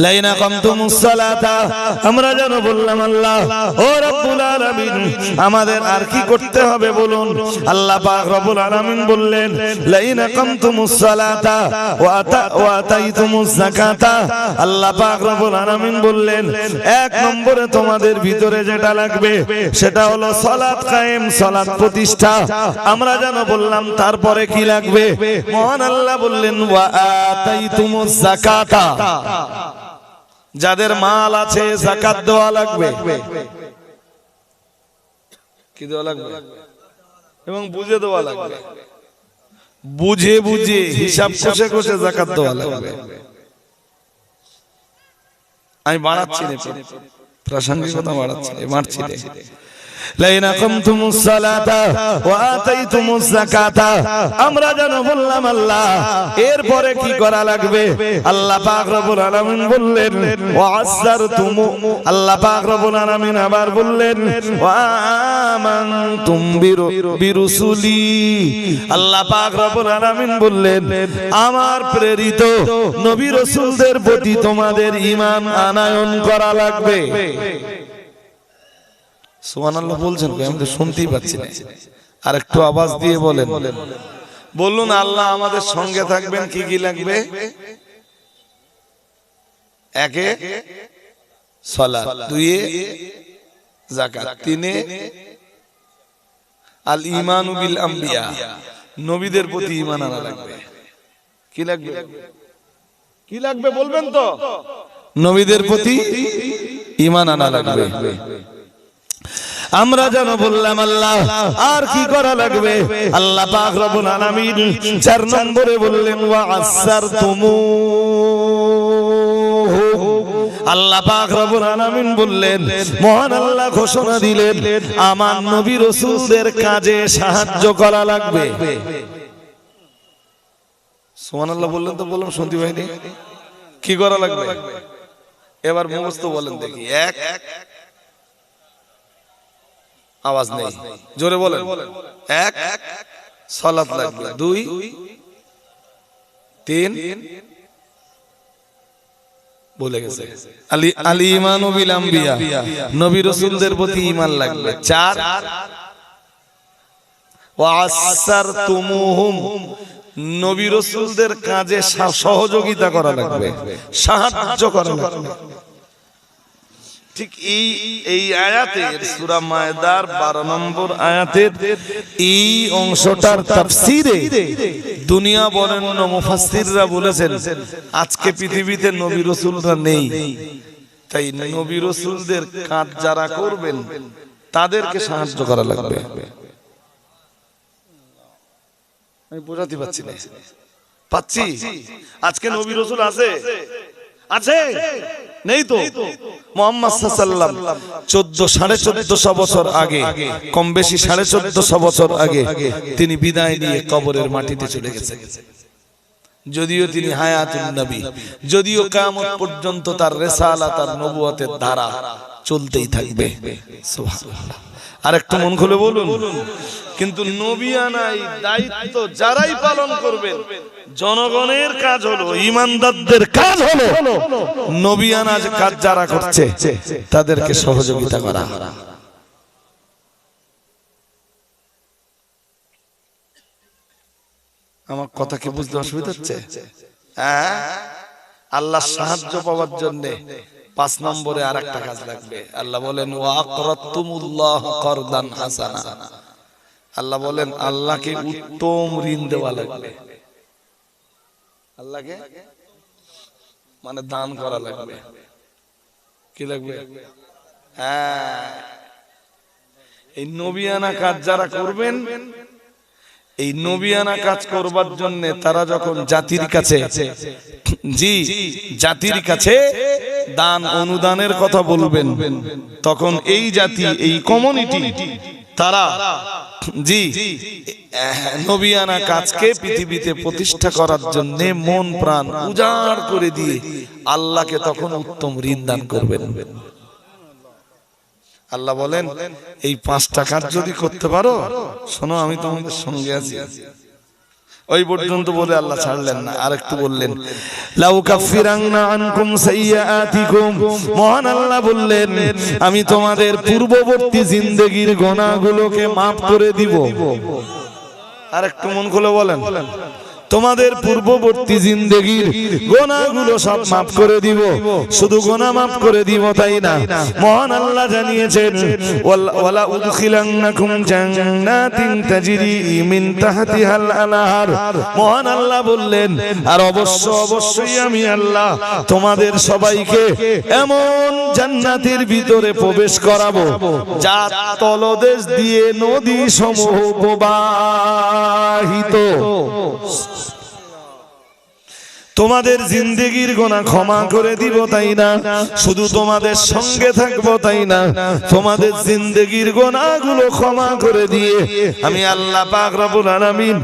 লাইনা কামতুমুস সালাতা, আমরা যেন বললাম আল্লাহ ও রব্বুল আলামিন আমাদের আর কি করতে হবে বলুন। আল্লাহ পাক রব্বুল আলামিন বললেন লাইনা কামতুমুস সালাতা ওয়া আতাইতুমুজ যাকাতা। আল্লাহ পাক রব্বুল আলামিন বললেন এক নম্বরে তোমাদের ভিতরে যেটা লাগবে সেটা হলো সালাত কায়েম, সালাত প্রতিষ্ঠা। আমরা যেন বললাম তারপরে কি লাগবে? মহান আল্লাহ বললেন ওয়া আতাইতুমুজ যাকাতা, যাদের মাল আছে যাকাত দেওয়া লাগবে। কি দেওয়া লাগবে? এবং বুঝে দেওয়া লাগবে, বুঝে বুঝে হিসাব কষে কষে যাকাত দেওয়া লাগবে। আমি বাড়াচ্ছি না, প্রাসঙ্গিকতা বাড়াচ্ছি না, মারছি না। লাইনা কামতুমুস সালাতা ওয়া আতাইতুমুজ যাকাতা, আমরা যেন বললাম আল্লাহ এরপরে কি করা লাগবে? আল্লাহ পাক রব্বুল আলামিন বললেন ওয়া আসসারতুমু, আল্লাহ পাক রব্বুল আলামিন আবার বললেন ওয়া আমানতুম বিরুসুলি। আল্লাহ পাক রব্বুল আলামিন বললেন আমার প্রেরিত নবী রাসূলদের প্রতি তোমাদের ঈমান আনয়ন করা লাগবে। সুবহানাল্লাহ বলছেন, আমি তো শুনতেই পাচ্ছি না, আর একটু আওয়াজ দিয়ে বলেন। বলুন আল্লাহ আমাদের সঙ্গে থাকবেন, কি কি লাগবে? একে সালাত, দুইয়ে যাকাত, তিনে আল ঈমানু বিল আম্বিয়া, নবীদের প্রতি ঈমান আনা লাগবে। কি লাগবে? কি লাগবে বলবেন তো? নবীদের প্রতি ঈমান আনা লাগবে। আমরা যেন বললাম আল্লাহ আর কি করা লাগবে? আল্লাহ পাক রব্বুল আলামিন 4 নম্বরে বললেন ওয়া আসসারতুমু, আল্লাহ পাক রব্বুল আলামিন বললেন মহান আল্লাহ ঘোষণা দিলেন আমার নবী রাসূলদের কাজে সাহায্য করা লাগবে। সুবহানাল্লাহ বললেন তো, বললাম শুনতে পাইনি। কি করা লাগবে? এবার মুখস্থ বলেন দেখি। এক, আওয়াজ নেই, জোরে বলেন। এক, সালাত লাগবে। দুই, তিন, বলে গেছে আল ঈমানু বিল আম্বিয়া, নবী রাসূলদের প্রতি ঈমান লাগবে। চার, ওয়া আসসারতুমুহুম, নবী রাসূলদের কাজে সহযোগিতা করা লাগবে, সাহায্য করা লাগবে। ঠিক এই আয়াতের সূরা মায়েদার 12 নম্বর আয়াতের এই অংশটার তাফসীরে দুনিয়া বরেণ্য মুফাসসিররা বলেছেন আজকে পৃথিবীতে নবী রাসূলরা নেই, তাই নবী রাসূলদের কাজ যারা করবেন তাদেরকে সাহায্য করা লাগবে। আমি বোঝাতে পারছি না, পাচ্ছি? আজকে নবী রাসূল আছে? আছে? নেই তো। মুহাম্মদ সাল্লাল্লাহু আলাইহি ওয়াসাল্লাম 1450 বছর আগে, কম বেশি 1450 বছর আগে তিনি বিদায় নিয়ে কবরের মাটিতে চলে গেছেন। যদিও তিনি হায়াতুন নবী, যদিও কিয়ামত পর্যন্ত তার রিসালাত আর নবুয়তের ধারা চলতেই থাকবে। সুবহানাল্লাহ। আর একটু মন খুলে বলুন, কিন্তু নবিয়ানাই দায়িত্ব যারাই পালন করবেন, জনগণের কাজ হলো, ঈমানদারদের কাজ হলো নবিয়ানা কাজ যারা করছে তাদেরকে সহযোগিতা করা। আমার কথা কি বুঝতে অসুবিধা হচ্ছে? হ্যাঁ, আল্লাহ সাহায্য পাওয়ার জন্য 5 নম্বরে আরেকটা কাজ লাগবে। আল্লাহ বলেন ওয়া আকরাতুমুল্লাহ করদান হাসানা, আল্লাহ বলেন আল্লাহকে উত্তম ঋণ দেওয়া লাগবে। আল্লাহকে মানে দান করা লাগবে। কি লাগবে? হ্যাঁ, এই নবিয়ানা কাজ যারা করবেন, এই নবিয়ানা কাজ করবার জন্য তারা যখন জাতির কাছে, জাতির কাছে দান অনুদানের কথা বলবেন, তখন এই জাতি, এই কমিউনিটি তারা নবিয়ানা কাজকে পৃথিবীতে প্রতিষ্ঠা করার জন্য মন প্রাণ উজাড় করে দিয়ে আল্লাহকে তখন উত্তম ঋণ দান করবেন। আল্লাহ বলেন এই 5টা কাজ যদি করতে পারো, শোনো আমি তোমাদের সঙ্গে আছি, ওই পর্যন্ত বলে আল্লাহ ছাড়লেন না, আরেকটু বললেন লাউ কাফিরান্না আনকুম সাইয়্যাতিকুম, মহান আল্লাহ বললেন আমি তোমাদের পূর্ববর্তী জিন্দেগীর গুনাহগুলোকে maaf করে দিব। আরেকটু মন খুলে বলেন, তোমাদের পূর্ববর্তী জিন্দেগীর গুনাহগুলো সব maaf করে দিব। শুধু গুনাহ maaf করে দিব তাই না, মহান আল্লাহ জানিয়েছেন ওয়ালা উদখিলান্নাকুম জান্নাতিন তাজরি মিন তাহতিহাল আনহার, মহান আল্লাহ বললেন আর অবশ্যই আমি আল্লাহ তোমাদের সবাইকে এমন জান্নাতের ভিতরে প্রবেশ করাবো যা তলদেশ দিয়ে নদী সমূহ প্রবাহিত। তোমাদের জিন্দেগির গুনাহ ক্ষমা করে দিব তাই না, শুধু তোমাদের সঙ্গে থাকবো তাই না, তোমাদের জিন্দেগির গুনাহগুলো ক্ষমা করে দিয়ে আমি আল্লাহ পাক রব্বুল আলামিন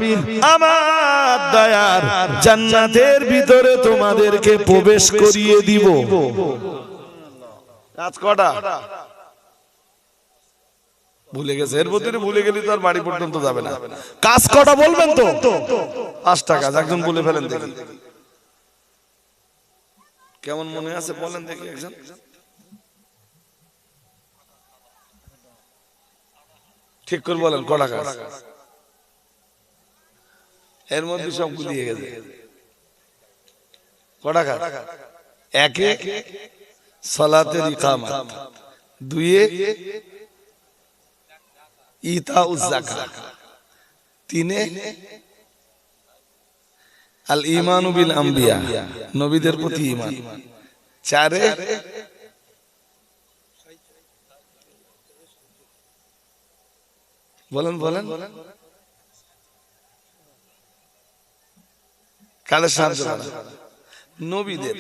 আমার দয়ার জান্নাতের ভিতরে তোমাদেরকে প্রবেশ করিয়ে দিব। কাজ কটা ভুলে গেছে, এর ভিতরে ভুলে গেলি তো আর বাড়ি পর্যন্ত যাবে না। কাজ কটা বলবেন তো? 5টা কাজ, একজন বলে ফেলেন দেখি। কেমন মনে আছে বলেন দেখি একজন। ঠিক করে বলেন কটা কাজ। এর মধ্যে সব গুলিয়ে গেছে। কটা কাজ? 1 সালাতের ইকামত, 2 ইতাউজ যাকাত, 3 আল ঈমানু বিল আম্বিয়া, নবীদের প্রতি ঈমান, 4 বলেন কাদের সাহায্য করা? নবীদের।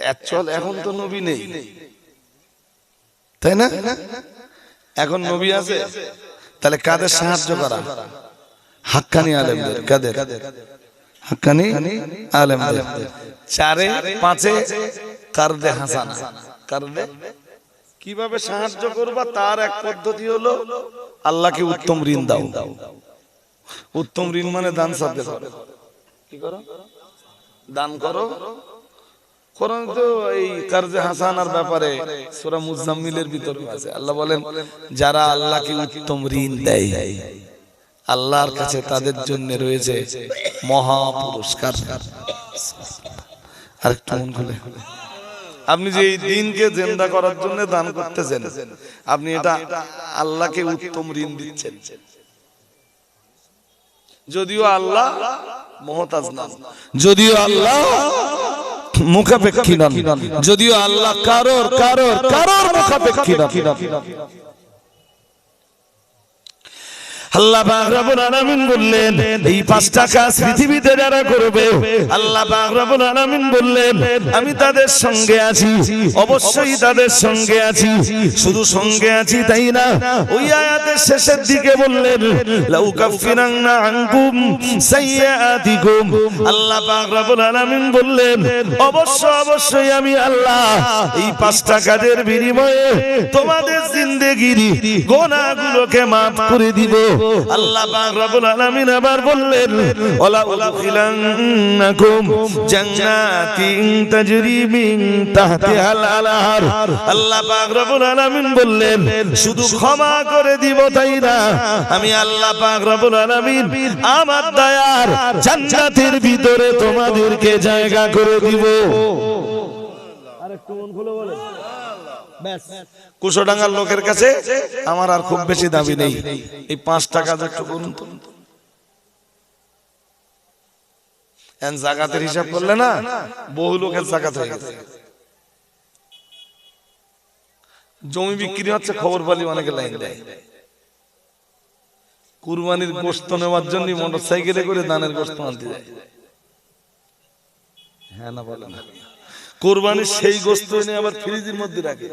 অ্যাকচুয়াল এখন তো নবী নেই তাই না, এখন নবী আছে, তাহলে কাদের সাহায্য করা? হাক্কানি আলেমদের। কাদের? হাক্কানি আলেমদের। 4 5 কারদে হাসানা। কারদে কিভাবে সাহায্য করবা তার এক পদ্ধতি হলো আল্লাহকে উত্তম ঋণ দাও। উত্তম ঋণ মানে দান সাদকা করো। কি করো? দান করো। কোরআন তো এই কারজে হাসানার ব্যাপারে সূরা মুজাম্মিলের ভিতরে আছে। আল্লাহ বলেন যারা আল্লাহকে উত্তম ঋণ দেয় আল্লাহর কাছে তাদের জন্য রয়েছে মহা পুরস্কার। আরেকটু মন খুলে, আপনি যে এই দিনকে জিন্দা করার জন্য দান করতেছেন, আপনি এটা আল্লাহকে উত্তম ঋণ দিচ্ছেন। যদিও আল্লাহ মুহতাজ নন, যদিও আল্লাহ মুখাপেক্ষী নন, যদিও আল্লাহ কারোর মুখাপেক্ষী নন। আল্লাহ পাক রব্বুল আলামিন বললেন এই 5টা কাজ পৃথিবীতে যারা করবে আল্লাহ পাক রব্বুল আলামিন বললেন আমি তাদের সঙ্গে আছি, অবশ্যই তাদের সঙ্গে আছি। শুধু সঙ্গে আছি তাই না, ওই আয়াতের শেষের দিকে বললেন লাউ কাফিরান্না আনকুম সাইয়্যাতিকুম, আল্লাহ পাক রব্বুল আলামিন বললেন অবশ্যই আমি আল্লাহ এই 5টা কাজের বিনিময়ে তোমাদের জিন্দেগির গুনাহগুলোকে maaf করে দিব। আল্লাহ পাক রব্বুল আলামিন আবার বললেন ওয়ালা উদখিলান্নাকুম জান্নাতিন তাজরি মিন তাহতিহাল আনহার, আল্লাহ পাক রব্বুল আলামিন বললেন শুধু ক্ষমা করে দিব তাই না, আমি আল্লাহ পাক রব্বুল আলামিন আমার দয়ার জান্নাতের ভিতরে তোমাদেরকে জায়গা করে দিব। আরেকটু মন খুলে বলেন। ব্যাস, কুশোডাঙ্গার লোকের কাছে আমার আর খুব বেশি দাবি নেই, এই 5 টাকা একটু করুন তো। জাকাতের হিসাব করলে না বহু লোকের জাকাত হয়ে গেছে। জমি বিক্রি হচ্ছে, খবর পালি অনেকে লাইন দেয়। কুরবানির গোশত নেওয়ার জন্য মোটরসাইকেলে করে দানের গোশত আনতে যায়। হ্যাঁ না বলে না, কুরবানির সেই গোশত এনে আবার ফ্রিজের মধ্যে রাখে।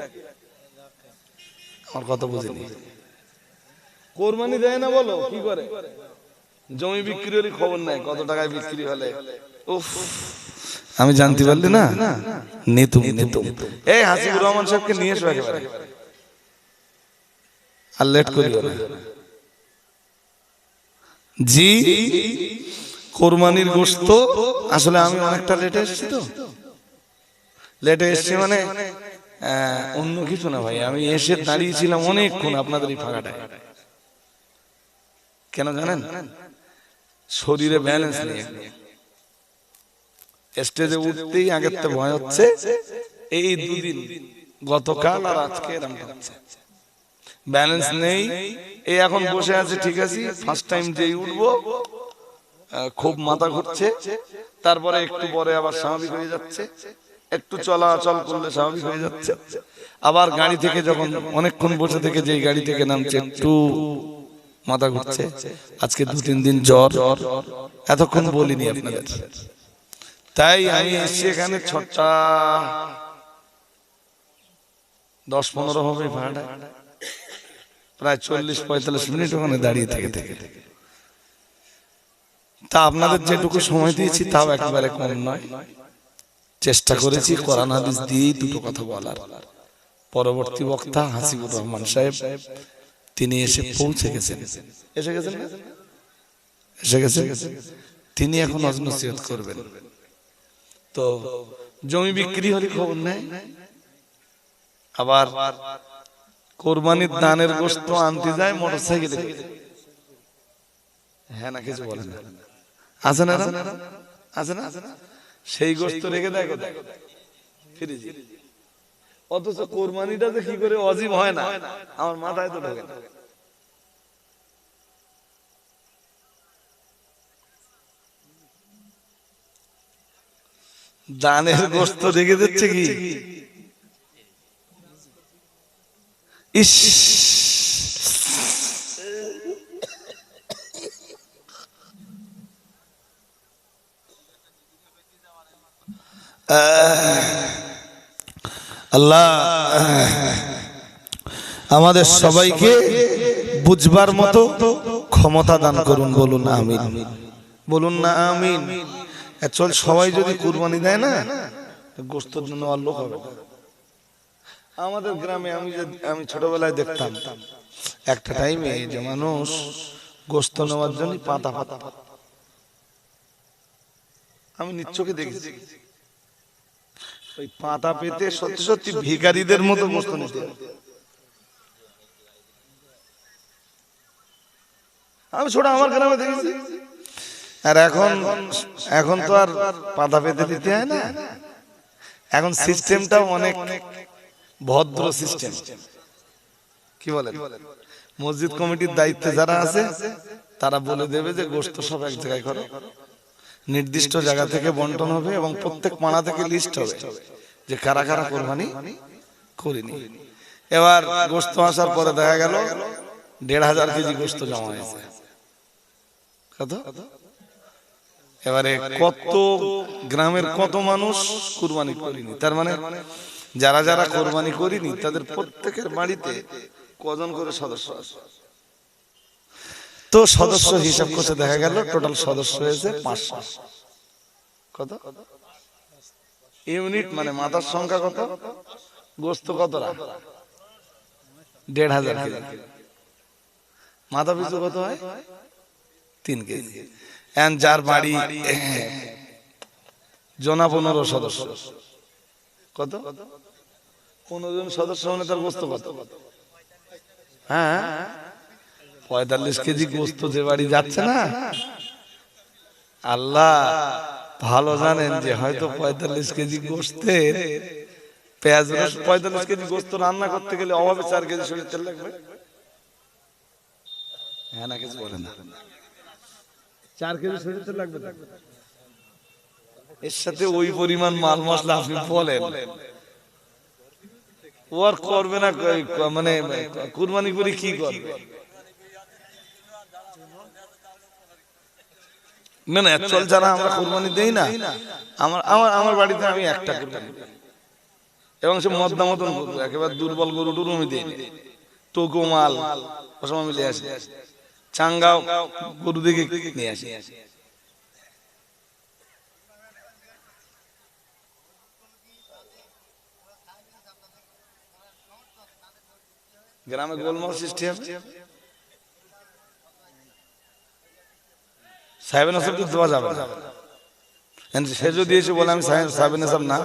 আমার কথা বুঝিনি, কোরবানি দেয় না বলো কি করে? জমি বিক্রি হলে খবর নাই কত টাকায় বিক্রি হলে। উফ, আমি জানতে পারলি না। নেতুম এই হাসিবুর রহমান সাহেবকে নিয়ে এসো একেবারে, আর লেট করিও না। জি কোরবানির গোশত আসলে আমি অনেকটা লেটে এসেছি তো, লেটে এসেছি মানে অন্য কিছু না ভাই, আমি এসে দাঁড়িয়েছিলাম অনেকক্ষণ আপনাদের এই ফাঁকাটায়। কেন জানেন? শরীরে ব্যালেন্স নেই, স্টেজে উঠতেই আগের তো ভয় হচ্ছে। এই দুদিন গতকাল আর আজকে এরকম হচ্ছে, ব্যালেন্স নেই। এই এখন বসে আছে ঠিক আছে, ফার্স্ট টাইম যেই উঠবো খুব মাথা ঘুরছে, তারপরে একটু পরে আবার স্বাভাবিক হয়ে যাচ্ছে, একটু চলাচল করলে স্বাভাবিক হয়ে যাচ্ছে, আবার গাড়ি থেকে যখন অনেকক্ষণ বসে থেকে যেই গাড়ি থেকে নামছে একটু মাথা ঘুরছে। আজকে 2-3 দিন জ্বর, এতক্ষণ বলিনি আপনাদের। তাই আমি এসছি এখানে 6টা 10-15 হবে ভাড়াটা, প্রায় 40-45 মিনিট ওখানে দাঁড়িয়ে থেকে থেকে। তা আপনাদের যেটুকু সময় দিয়েছি তাও একেবারে কম নয়। চেষ্টা করেছি কোরআন হাদিস দিয়ে দুটো কথা বলার। পরবর্তী বক্তা হাসিবুর রহমান সাহেব তিনি এসে পৌঁছে গেছেন, এসে গেছেন। তিনি এখন ওয়াজ নসিহত করবেন। তো জমি বিক্রি হলে খবর নেই, আবার কোরবানির দানের গোশত আনতে যায় মোটরসাইকেলে। হ্যাঁ না কিছু বলেন না, আছে না আছে না, সেই গোশত রেখে দেয় কোথায়? ফ্রিজে। অথচ কোরবানিটা যে কি করে অজীব হয় না আমার মাথায় তো ঢোকে না। দানের গোশত রেখে দিচ্ছে কি, ইস আল্লাহ আমাদের সবাইকে বুঝবার মতো ক্ষমতা দান করুন, বলুন আমিন, বলুন না আমিন। চল সবাই যদি কুরবানি দেয় না, গোশতের জন্য আর লোক হবে। আমাদের গ্রামে আমি ছোটবেলায় দেখতাম একটা টাইমে যে মানুষ গোশত নেওয়ার জন্য পাতা পাতা, আমি নিচ্ছকে দেখেছি ওই পাতা পেতে সত্যি সত্যি ভিখারিদের মতো গোশত নিতে। আমি ছোট আমার গ্রামে দেখেছি। আর এখন তো আর পাতা পেতে দিতে হয় না, এখন সিস্টেমটাও অনেক ভদ্র সিস্টেম। কি বলেন? মসজিদ কমিটির দায়িত্বে যারা আছে তারা বলে দেবে যে গোশত সব এক জায়গায় করো, নির্দিষ্ট জায়গা থেকে বন্টন হবে এবং প্রত্যেক পাড়া থেকে লিস্ট হবে যে কারা কারা কোরবানি করিনি। এবার গোশত আসার পরে দেখা গেল 1500 কেজি গোশত জমা হয়েছে। কত? এবারে কত গ্রামের কত মানুষ কুরবানি করিনি, তার মানে যারা যারা কোরবানি করিনি তাদের প্রত্যেকের বাড়িতে কজন করে সদস্য আছে। তো সদস্য হিসাব করতে দেখা গেল টোটাল সদস্য হয়েছে 500। কত ইউনিট মানে মাথার সংখ্যা কত, গোশত কতটা? 1500 কেজি। মাথা পিছু কত হয়? 3 কেজি। এন্ড যার বাড়ি জনা 15 সদস্য, কত? 15 জন সদস্য মানে তার গোশত কত? হ্যাঁ 45 কেজি গোশত যে বাড়ি যাচ্ছে না, আল্লাহ ভালো জানেন যে হয়তো 45 কেজি গোশতের পেঁয়াজ, 45 কেজি গোশত রান্না করতে গেলে অভাবে 4 কেজি সরিষার তেল লাগবে। হ্যাঁ না কিছু বলে না, 4 কেজি সরিষার তেল লাগবে। এর সাথে ওই পরিমাণ মাল মশলা আপনি বলেন ও আর করবে না, মানে কুরবানি করে কি করবে? না না অ্যাকচুয়াল যারা আমরা কুরবানি দেই না, আমার বাড়িতে আমি একটা কুরবানি এবং সে মদ্দা মতন গরু, একেবারে দুর্বল গরু টুরু আমি দিই, টোকো মাল ওসময় মিলে আসি, চাঙ্গাও গরু দিকে নিয়ে আসি। গ্রামে গোলমাল সৃষ্টি হবে, সাহেবের নাসাব তো দেওয়া যাবে না। সে যদি এসে বলে আমি সাহেবের নাসাব না,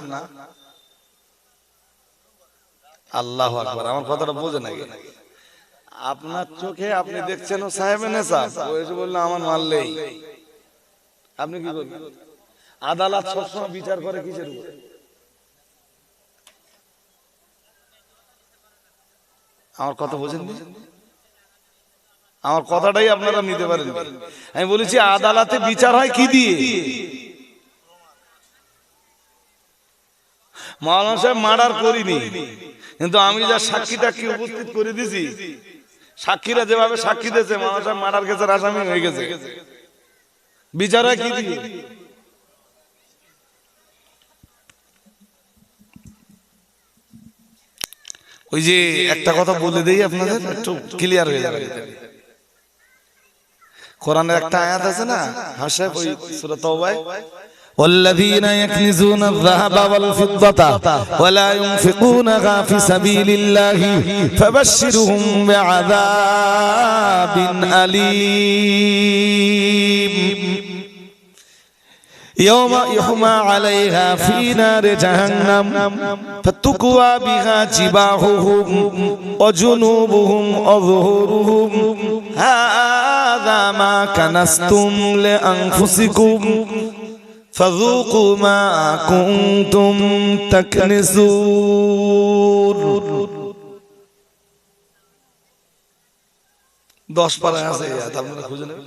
আল্লাহু আকবার, আমার কথাটা বোঝে নাকি? আপনার চোখে আপনি দেখছেন ও সাহেবের নাসাব, ও এসে বললো আমার মারলেই, আপনি কি করবেন? আদালত সবসময় বিচার করে কিসের উপর? আমার কথা বোঝেন? আমার কথাটাই আপনারা নিতে পারেন। আমি বলেছি আদালতে বিচার হয় কি দিয়ে? মাওলানা সাহেব মার্ডার করিনি, কিন্তু আমি যা সাক্ষীটা কি উপস্থিত করে দিছি, সাক্ষীরা যেভাবে সাক্ষী দিয়েছে মাওলানা সাহেব মার্ডার কেসের আসামি হয়ে গেছে, বিচার হয় কি দিয়ে? ওই যে একটা কথা বলে দেই আপনাদের, একটু ক্লিয়ার হয়ে যাবে। কোরআনের একটা আয়াত আছে না, হাসাব ওই সূরা তাওবায়, والذين يكنزون الذهب والفضة ولا ينفقونها في سبيل الله فبشرهم بعذاب أليم يوم يحمى عليها في نار جهنم فتكوى بها جباههم وجنوبهم وظهورهم هذا ما كنزتم لأنفسكم فذوقوا ما كنتم تكنزون 10 পারা আছে আয়াত, আপনারা খুঁজে নেবেন।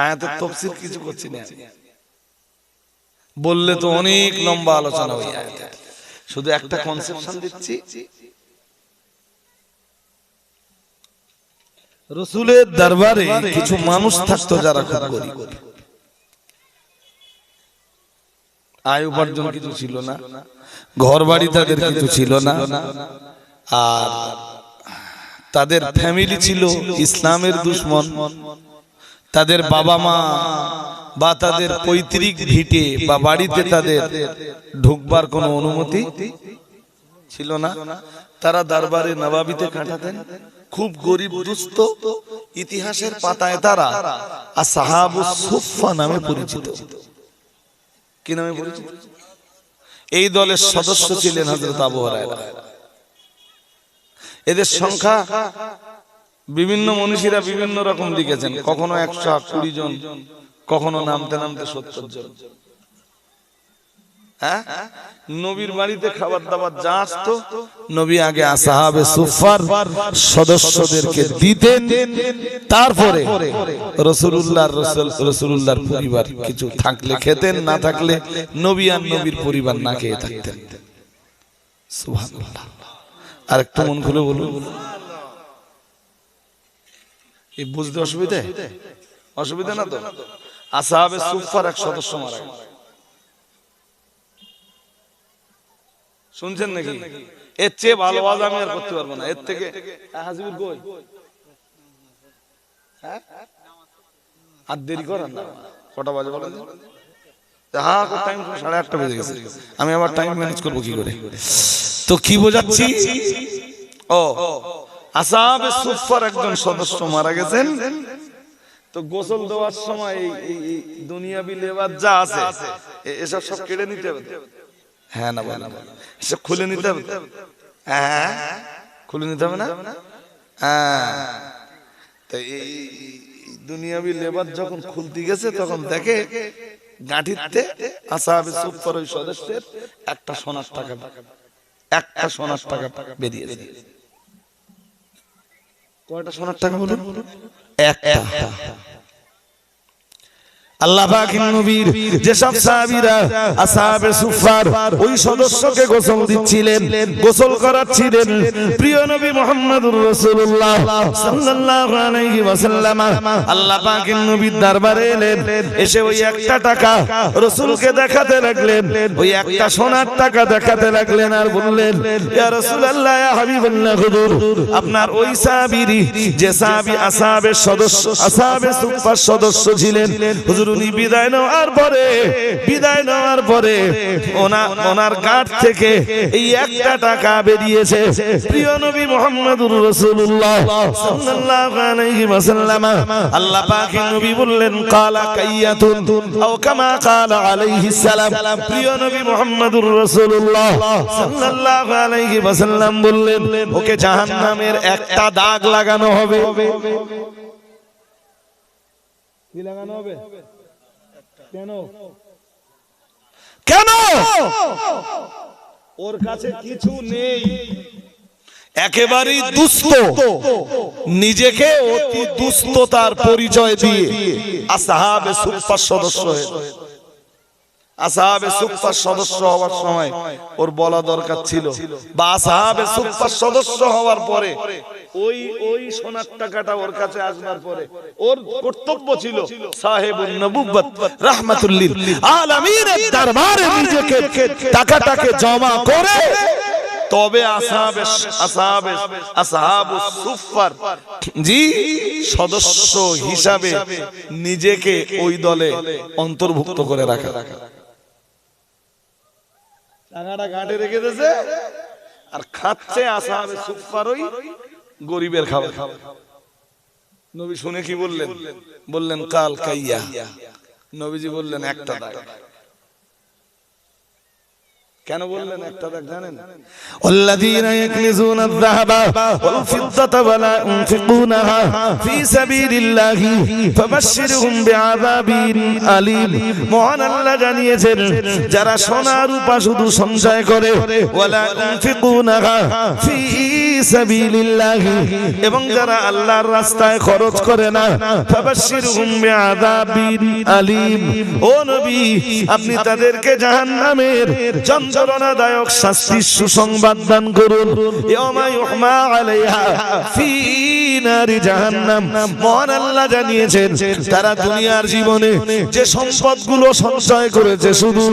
আয়াতের তাফসীর কিছু করছি না, বললে তো অনেক লম্বা আলোচনা হয়ে যায়। শুধু একটা কনসেপশন দিচ্ছি। রাসূলের দরবারে কিছু মানুষ থাকতো যারা খুব গরীব, আয় উপার্জন কিছু ছিল না, ঘর বাড়ি তাদের কিছু ছিল না, আর তাদের ফ্যামিলি ছিল ইসলামের দুশমন। তাদের বাবা মা বা তাদের পৈতৃক ভিটে বা বাড়িতে তাদের ঢুকবার কোনো অনুমতি ছিল না। তারা দরবারে নবাবিতে কাটাতেন, খুব গরিব দুস্থ। ইতিহাসের পাতায় তারা আসহাবুস সুফফা নামে পরিচিত। কি নামে পরিচিত? এই দলের সদস্য ছিলেন হযরত আবু হুরায়রা। এদের সংখ্যা বিভিন্ন মনীষীরা বিভিন্ন রকম লিখেছেন, কখনো 120 জন, কখনো নামতে নামতে 70 জন। হ্যাঁ, নবীর বাড়িতে খাবার দাবার যা আসতো নবী আগে আসহাবে সুফফার সদস্যদেরকে দিতেন, তারপরে রাসূলুল্লাহর পরিবার কিছু থাকলে খেতেন, না থাকলে নবী আর নবীর পরিবার না খেয়ে থাকতেন। সুবহানাল্লাহ। আর একটু মন খুলে বলুন, এই বুঝতে অসুবিধা? অসুবিধা না তো? আসহাবে সুফফার এক সদস্য মারা গেল, শুনছেন নাকি? এর চেয়ে ভালো আওয়াজ আমি আর করতে পারবো না। এর থেকে হাজিবুর কই? হ্যাঁ, আর দেরি করেন না। কটা বাজে বলেন? হ্যাঁ, টাইম 8:30 বেজে গেছে। আমি আবার টাইম ম্যানেজ করবো কি করে? তো কি বোঝাচ্ছি? ও, আসহাবে সুফফার একজন সদস্য মারা গেছেন। তো গোসল দেওয়ার সময় এই দুনিয়াবি লেবাস যা আছে এসব সব কেড়ে নিতে হবে। হ্যাঁ না বলেন, এসব খুলে নিতে হবে। হ্যাঁ, খুলে নিতে হবে না? হ্যাঁ। তো এই দুনিয়াবি লেবাস যখন খুলতে গেছে তখন দেখে গাঁঠিতে আসহাবে সুফফার ওই সদস্যের একটা সোনার টাকা বেরিয়েছে। কয়টা সোনার টাকা বলুন? একটা। আল্লাহ পাকের নবীর যেসব সাহাবীরা আসহাবে সুফফার ওই সদস্যকে গোসল দিচ্ছিলেন, গোসল করাচ্ছিলেন, প্রিয় নবী মুহাম্মদুর রাসূলুল্লাহ সাল্লাল্লাহু আলাইহি ওয়াসাল্লাম আল্লাহ পাকের নবীর দরবারে এলেন। এসে ওই একটা টাকা রাসূলকে দেখাতে লাগলেন, ওই একটা সোনার টাকা দেখাতে লাগলেন, আর বললেন, ইয়া রাসূলুল্লাহ, ইয়া হাবিবাল্লাহ, হুজুর আপনার ওই সাহাবী, যে সাহাবী আসহাবের সদস্য, আসহাবে সুফফার সদস্য ছিলেন, হুজুর উনি বিদায় নেওয়ার পরে ওনার গাঁট থেকে এই একটা টাকা বেরিয়েছে। প্রিয় নবী মুহাম্মদুর রাসূলুল্লাহ সাল্লাল্লাহু আলাইহি ওয়াসাল্লাম আল্লাহ পাকের নবী বললেন কালা কাইয়াতুন আও কামা কালা আলাইহিস সালাম। প্রিয় নবী মুহাম্মদুর রাসূলুল্লাহ সাল্লাল্লাহু আলাইহি ওয়াসাল্লাম বললেন ওকে জাহান্নামের একটা দাগ লাগানো হবে। কি লাগানো হবে? কেন কেন? ওর কাছে কিছু নেই, একেবারেই দুস্থ, নিজেকে অতি দুস্থতার পরিচয় দিয়ে আসহাবে সুফফার সদস্য হয়েছে। আসহাবে সুফফার সদস্য হওয়ার সময় ওর বলা দরকার ছিল, বা আসহাবে সুফফার সদস্য হওয়ার পরে ওই সোনার টাকাটা ওর কাছে আসবার পরে ওর কর্তব্য ছিল সাহেবুন নবুওয়াত রাহমাতুল লিল আলামিনের দরবারে নিজেকে টাকাটাকে জমা করে তবে আসহাবুস সুফফার জি সদস্য হিসাবে নিজেকে ওই দলে অন্তর্ভুক্ত করে রাখা। টাকাটা গাঁটে রেখে দিয়েছে আর খাচ্ছে আসহাবে সুফফার ওই গরিবের খাবার। নবী শুনে কি বললেন? বললেন কাল কাইয়া। নবীজি বললেন একটা দাগ। কেন বললেন একটা দাগ জানেন? আল্লাযীনা ইয়াকনিজুনা আয-যাহাবা ওয়াল ফিদ্দাতা ওয়া লা ইউনফিকুনাহা ফী সাবিলিল্লাহি ফাবাশশিরহুম বিআযাবিন আলীম। মহান আল্লাহ জানিয়েছেন যারা সোনা রূপা শুধু সঞ্চয় করে ওয়া লা ইউনফিকুনাহা ফী সাবিলিল্লাহি এবং যারা আল্লাহর রাস্তায় খরচ করে না ফাবাশশিরহুম বিআযাবিন আলীম। ও নবী আপনি তাদেরকে জাহান্নামের যন্ত্রণাদায়ক শাস্তির সুসংবাদ দান করুন। ইয়াওমা ইউহমা আলাইহা ফী নারি জাহান্নাম। মহান আল্লাহ জানিয়েছেন তারা দুনিয়ার জীবনে যে সম্পদগুলো সঞ্চয় করেছে শুধু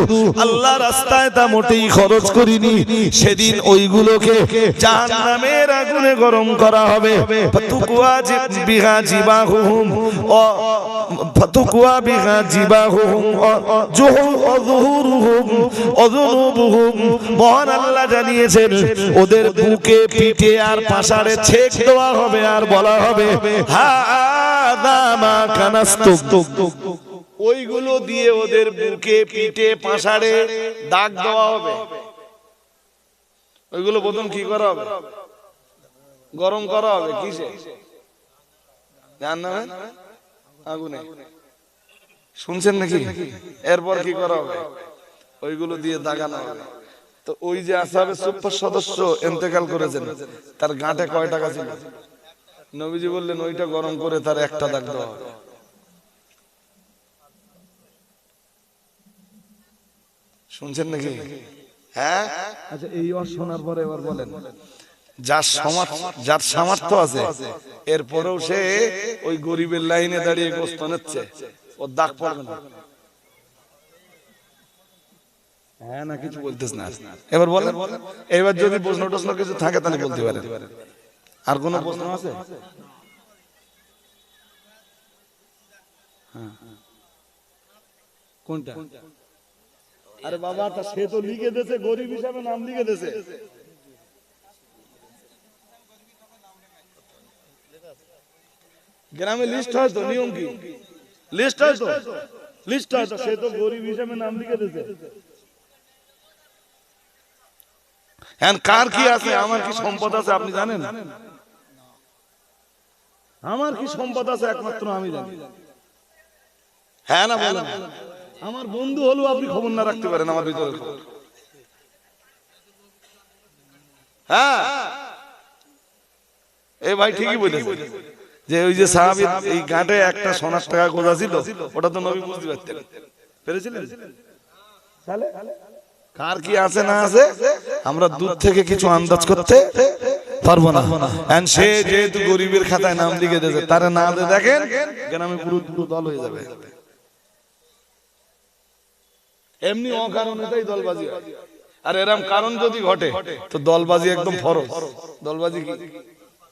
আল্লাহ রাস্তায় তা মোটেই খরচ করিনি, সেদিন ওইগুলোকে জাহান্নামের আগুনে গরম করা হবে। ফাতুকুয়া বিহা জিবাহুম ফাতুকুয়া বিহা জিবাহুম যুহুরুহুম অযুনুবুহুম। মহান আল্লাহ জানিয়েছেন ওদের বুকে পিঠে আর পাশারে ছেক দেওয়া হবে আর বলা হবে হাদা মা কানাস্তুম। ওইগুলো দিয়ে ওদের বুকে পিঠে পাশারে দাগ দেওয়া হবে। ওইগুলো প্রথম কি করা হবে? গরম করা হবে। কিসে? জাহান্নামে আগুনে। শুনছেন নাকি? এরপর কি করা হবে? ওইগুলো দিয়ে দাগানো হবে। তো ওই যে আসহাবে সুফফার সদস্য ইন্তেকাল করেছেন তার গাঁটে কয় টাকা ছিল? নবীজি বললেন ওইটা গরম করে তার একটা দাগ দেওয়া হবে। শুনছেন নাকি? হ্যাঁ। আচ্ছা এই শোনার পরে এবার বলেন যার সামর্থ্য আছে এরপরেও সে ওই গরিবের লাইনে দাঁড়িয়ে গোস্ত নিচ্ছে, ওর দাগ পড়বে না। হ্যাঁ না কিছু বলতেছ না। এবার বলেন, এবার যদি প্রশ্ন টশ্ন কিছু থাকে তাহলে বলতে পারেন। আর কোন প্রশ্ন আছে? কোনটা? আরে বাবা তা সে তো লিখে দিয়েছে, গরিব হিসাবে নাম লিখে দিয়েছে। গ্রামে লিস্ট হয় তো, নিয়ম কি লিস্ট হয় তো? লিস্ট হয় তো, সে তো গরিব হিসাবে নাম লিখে দিয়েছে। হ্যাঁ কার কি আছে? আমার কি সম্পদ আছে আপনি জানেন? আমার কি সম্পদ আছে একমাত্র আমি জানি। হ্যাঁ না বলেন? আমার বন্ধু হলেও আপনি খবর না রাখতে পারেন আমার ভিতরে। হ্যাঁ এই ভাই ঠিকই বলেছে যে ওই যে সাহাবী এই গাঁটে একটা সোনার টাকা গোজা ছিল, ওটা তো নবী বুঝতে পারতেন, পেরেছিলেন? তাহলে কার কি আছে না আছে আমরা দূর থেকে কিছু আন্দাজ করতে পারবো না। এন্ড সে যেহেতু গরিবের খাতায় নাম লিখে দিয়েছে, তারে না দিয়ে দেখেন গ্রামে পুরো দল হয়ে যাবে। এমনি অকারণে তাই দলবাজি হয়। আর এরকম কারণ যদি ঘটে তো দলবাজি একদম ফরজ। দলবাজি কি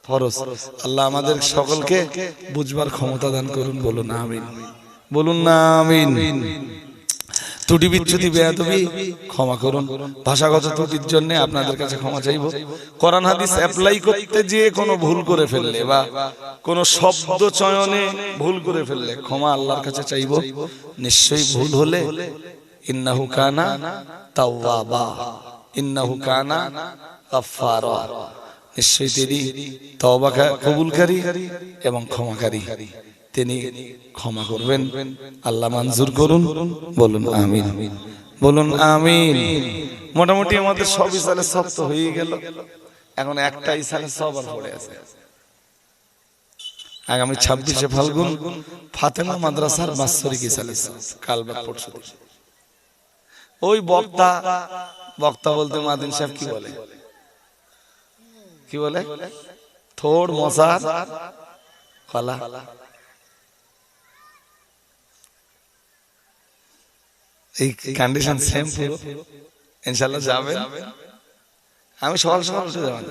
ফরজ। আল্লাহ আমাদের সকলকে বুঝবার ক্ষমতা দান করুন। বলুন আমিন, বলুন না আমিন। ত্রুটি বিচ্যুতি বেয়াদবি ক্ষমা করুন, ভাষাগত ত্রুটির জন্য আপনাদের কাছে ক্ষমা চাইবো। কোরআন হাদিস অ্যাপ্লাই করতে যে কোনো ভুল করে ফেললে বা কোনো শব্দ চয়নে ভুল করে ফেললে ক্ষমা আল্লাহর কাছে চাইবো। নিশ্চয়ই ভুল হলে ইন্নাহু কানা তাওয়াবা, ইন্নাহু কানা গাফফারা, নিশ্চয়ই তিনি তওবা কবুলকারী এবং ক্ষমাকারী, তিনি ক্ষমা করবেন। আল্লাহ মঞ্জুর করুন, বলুন আমিন, বলুন আমিন। মোটামুটি আমাদের সব ইসালে সব তো হয়ে গেল, এখন একটা ইসালে সব আর পড়ে আছে। আগামী 26শে ফাল্গুন ফাতেমা মাদ্রাসার বাৎসরিক ইসালে কাল বাদ পড়ছে। ওই বক্তা বলতে মাদিন সাহেব কি বলে, কি বলে, থোড় মশার কলা, এই কন্ডিশন সেম পুরো। ইনশাআল্লাহ যাবেন, আমি সকাল সকাল উঠে যাবেন।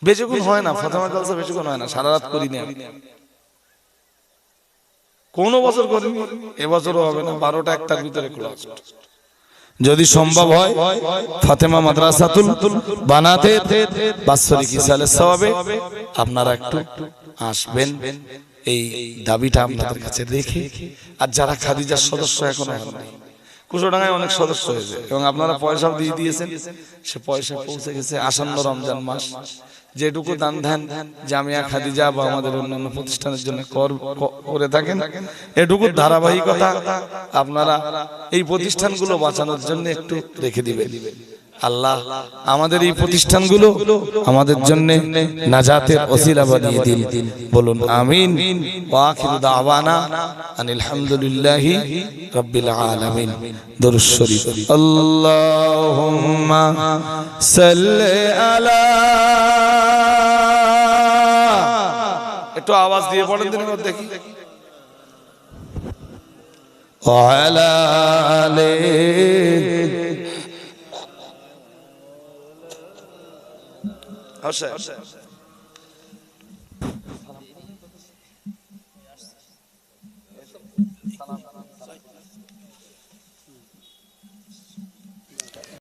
বেশিক্ষণ হয় না ফাতেমা জলসা, বেশিক্ষণ হয় না, সারা রাত করিনি আমি, কোনো বছর করিনি, এবছরও হবে না। 12টা 1টার ভিতরে ক্লোজ। যদি সম্ভব হয় ফাতেমা মাদ্রাসাতুল বানাতে বাৎসরিক ইসালে সওয়াবে আপনারা একটু আসবেন, এই দাবিটা আপনাদের কাছে রেখে। আর যারা খাদিজার সদস্য এখনো হননি, কুশোডাঙ্গায় অনেক সদস্য হয়েছে এবং আপনারা পয়সাও দিয়ে দিয়েছেন, সে পয়সা পৌঁছে গেছে। আসন্ন রমজান মাস যেটুকু দান ধ্যান জামিয়া খাদিজা বা আমাদের অন্যান্য প্রতিষ্ঠানের জন্য করে থাকেন, এটুকু ধারাবাহিকতা আপনারা এই প্রতিষ্ঠানগুলো বাঁচানোর জন্য একটু রেখে দিবেন। আল্লাহ আমাদের এই প্রতিষ্ঠানগুলো আমাদের জন্য নাজাতের ওসিলা বানিয়ে দিন, বলুন আমিন। ওয়া আখিরু দাওয়ানা আনিল হামদুলিল্লাহি রাব্বিল আলামিন। দুরূদ শরীফ। আল্লাহুম্মা সাল্লি আলা, একটু আওয়াজ দিয়ে পড়েন দিন দেখি। ওয়া আলা আলি